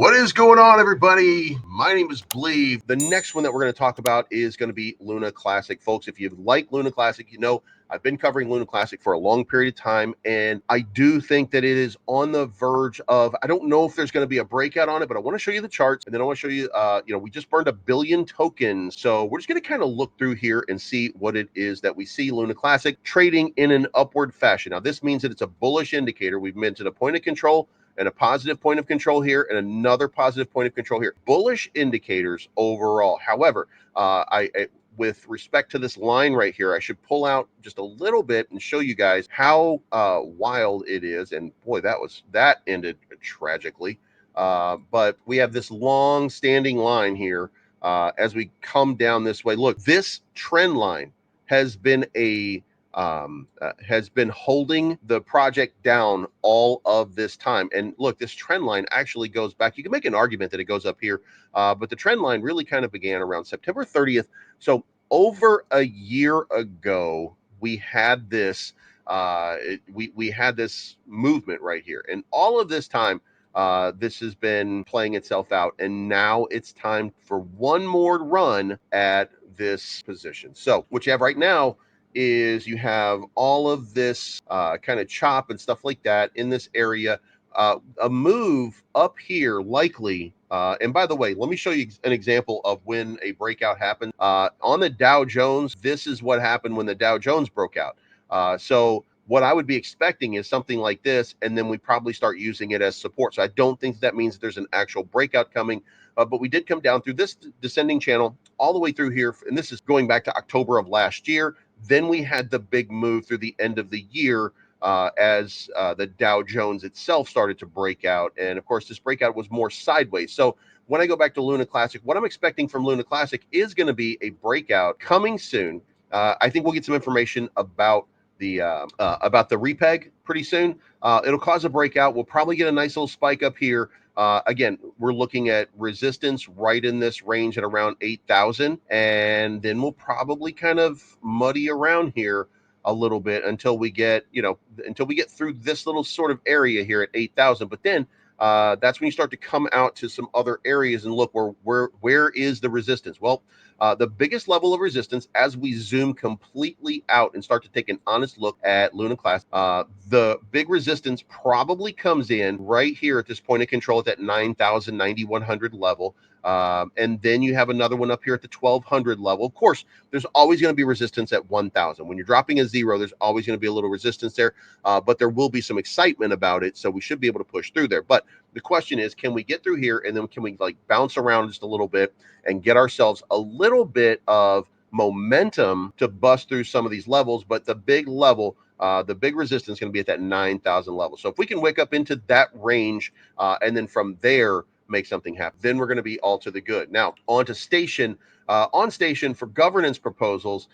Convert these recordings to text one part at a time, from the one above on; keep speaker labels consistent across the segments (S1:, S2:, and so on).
S1: What is going on, everybody? My name is Bleeve. The next one that we're going to talk about is going to be Luna Classic. Folks, if you like Luna Classic, you know I've been covering Luna Classic for a long period of time, and I do think that it is on the verge of, I don't know if there's going to be a breakout on it, but I want to show you the charts, and then I want to show you, we just burned 1 billion tokens. So we're just going to kind of look through here and see what it is that we see Luna Classic trading in an upward fashion. Now, this means that it's a bullish indicator. We've mentioned a point of control and a positive point of control here and another positive point of control here. Bullish indicators overall. However, with respect to this line right here, I should pull out just a little bit and show you guys how wild it is. And boy, that ended tragically. But we have this long standing line here as we come down this way. Look, this trend line has been holding the project down all of this time. And look, this trend line actually goes back. You can make an argument that it goes up here, but the trend line really kind of began around September 30th. So over a year ago, we had this we had this movement right here, and all of this time this has been playing itself out, and now it's time for one more run at this position. So what you have right now is you have all of this kind of chop and stuff like that in this area. A move up here likely, and by the way, let me show you an example of when a breakout happened. On the Dow Jones, this is what happened when the Dow Jones broke out. So what I would be expecting is something like this, and then we probably start using it as support. So I don't think that means there's an actual breakout coming, but we did come down through this descending channel all the way through here, and this is going back to October of last year. Then we had the big move through the end of the year as the Dow Jones itself started to break out. And of course, this breakout was more sideways. So when I go back to Luna Classic, what I'm expecting from Luna Classic is going to be a breakout coming soon. I think we'll get some information about the repeg pretty soon. It'll cause a breakout. We'll probably get a nice little spike up here. Again, we're looking at resistance right in this range at around 8,000, and then we'll probably kind of muddy around here a little bit until we get through this little sort of area here at 8,000. But then that's when you start to come out to some other areas and look where is the resistance. Well, the biggest level of resistance, as we zoom completely out and start to take an honest look at Luna Class, the big resistance probably comes in right here at this point of control at that 9,000, 9,100 level. And then you have another one up here at the 1,200 level. Of course, there's always going to be resistance at 1,000. When you're dropping a zero, there's always going to be a little resistance there, but there will be some excitement about it, so we should be able to push through there. But the question is, can we get through here, and then can we like bounce around just a little bit and get ourselves a little bit of momentum to bust through some of these levels? But the big level, the big resistance is going to be at that 9,000 level. So if we can wake up into that range and then from there make something happen, then we're going to be all to the good. Now on to Station. On Station for governance proposals,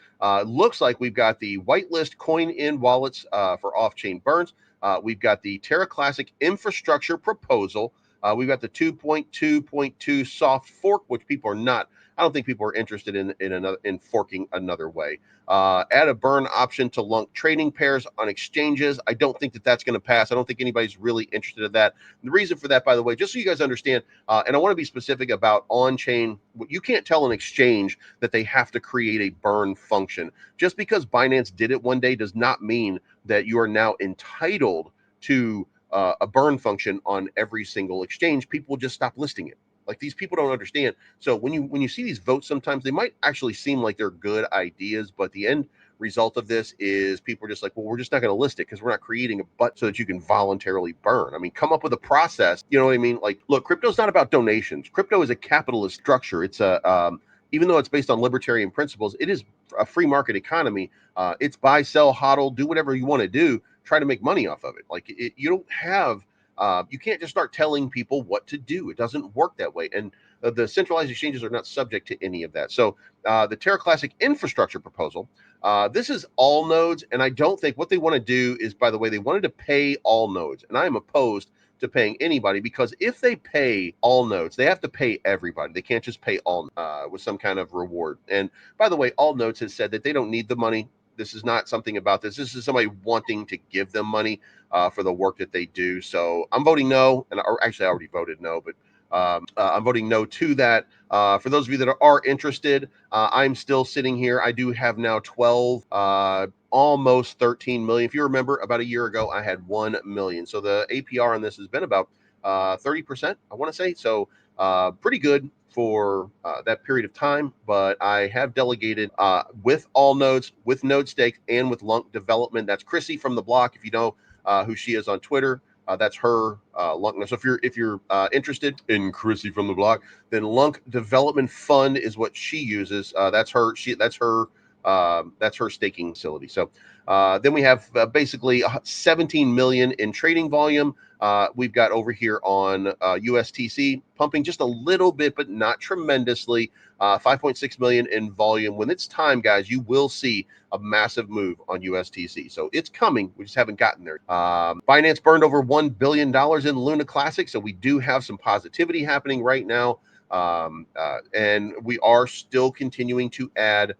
S1: looks like we've got the whitelist coin-in wallets for off-chain burns. We've got the Terra Classic infrastructure proposal. We've got the 2.2.2 soft fork, which people are not. I don't think people are interested in forking another way. Add a burn option to LUNC trading pairs on exchanges. I don't think that that's going to pass. I don't think anybody's really interested in that. And the reason for that, by the way, just so you guys understand, and I want to be specific about on-chain, you can't tell an exchange that they have to create a burn function. Just because Binance did it one day does not mean that you are now entitled to a burn function on every single exchange. People will just stop listing it. Like, these people don't understand. So when you see these votes, sometimes they might actually seem like they're good ideas, but the end result of this is people are just like, well, we're just not going to list it because we're not creating a button so that you can voluntarily burn. I mean, come up with a process. You know what I mean? Like, look, crypto's not about donations. Crypto is a capitalist structure. It's even though it's based on libertarian principles, it is a free market economy. It's buy, sell, hodl, do whatever you want to do, try to make money off of it. Like, you don't have you can't just start telling people what to do. It doesn't work that way. And the centralized exchanges are not subject to any of that. So the Terra Classic infrastructure proposal, this is all nodes. And I don't think what they want to do is, by the way, they wanted to pay all nodes. And I am opposed to paying anybody, because if they pay all nodes, they have to pay everybody. They can't just pay all with some kind of reward. And by the way, all nodes has said that they don't need the money. This is not something about this. This is somebody wanting to give them money for the work that they do. So I'm voting no, and or actually I already voted no, but I'm voting no to that. For those of you that are interested, I'm still sitting here. I do have now 12, almost 13 million. If you remember, about a year ago, I had 1 million. So the APR on this has been about 30%, I want to say. So pretty good for that period of time. But I have delegated with all nodes, with node stakes, and with LUNC development. That's Chrissy from the block. If you know who she is on Twitter. That's her LUNC. So if you're interested in Chrissy from the block, then LUNC Development Fund is what she uses. That's her staking facility. So then we have basically 17 million in trading volume. We've got over here on USTC pumping just a little bit, but not tremendously. 5.6 million in volume. When it's time, guys, you will see a massive move on USTC. So it's coming. We just haven't gotten there. Binance burned over $1 billion in Luna Classic. So we do have some positivity happening right now. And we are still continuing to add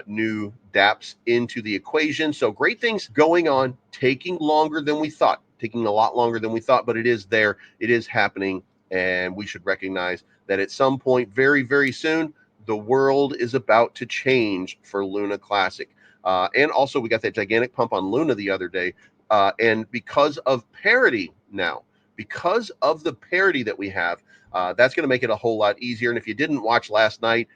S1: new dApps into the equation. So great things going on, taking longer than we thought, taking a lot longer than we thought, but it is there. It is happening. And we should recognize that at some point, very, very soon, the world is about to change for Luna Classic. And also, we got that gigantic pump on Luna the other day. And because of parity now, because of the parity that we have, that's going to make it a whole lot easier. And if you didn't watch last night,